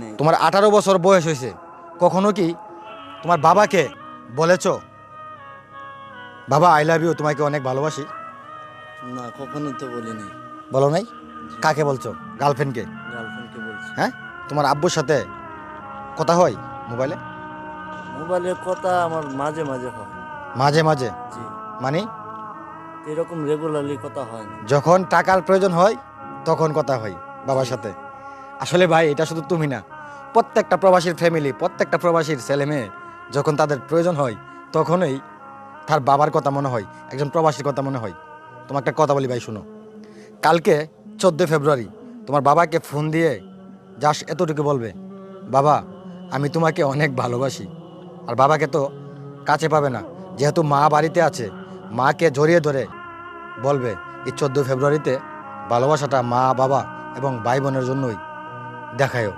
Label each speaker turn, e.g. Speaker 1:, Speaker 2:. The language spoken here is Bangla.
Speaker 1: নেই।
Speaker 2: তোমার 18 বছর বয়স হয়েছে, কখনো কি তোমার বাবাকে বলেছো বাবা আই লাভ ইউ, তোমাকে অনেক ভালোবাসি?
Speaker 1: না, কখনো তো বলি নাই।
Speaker 2: বলো নাই?
Speaker 1: জি।
Speaker 2: কাকে বলছো? গার্লফ্রেন্ডকে?
Speaker 1: গার্লফ্রেন্ডকে বলছি।
Speaker 2: হ্যাঁ, তোমার আব্বুর সাথে কথা হয় মোবাইলে?
Speaker 1: মোবাইলের কথা আমার মাঝে মাঝে হয়।
Speaker 2: মাঝে মাঝে?
Speaker 1: জি।
Speaker 2: মানে
Speaker 1: এরকম রেগুলারলি কথা হয় না।
Speaker 2: যখন টাকার প্রয়োজন হয় তখন কথা হয় বাবার
Speaker 1: জি।
Speaker 2: সাথে? আসলে ভাই, এটা শুধু তুমি না, প্রত্যেকটা প্রবাসীর ফ্যামিলি, প্রত্যেকটা প্রবাসীর ছেলে মেয়ে যখন তাদের প্রয়োজন হয় তখনই তার বাবার কথা মনে হয়, একজন প্রবাসীর কথা মনে হয়। তোমার একটা কথা বলি ভাই, শুনো। কালকে 14 ফেব্রুয়ারি তোমার বাবাকে ফোন দিয়ে জাস্ট এতটুকু বলবে, বাবা আমি তোমাকে অনেক ভালোবাসি। আর বাবাকে তো কাছে পাবে না, যেহেতু মা বাড়িতে আছে, মাকে জড়িয়ে ধরে বলবে এই 14 ফেব্রুয়ারিতে ভালোবাসাটা মা বাবা এবং ভাই বোনের জন্যই দেখায়ও।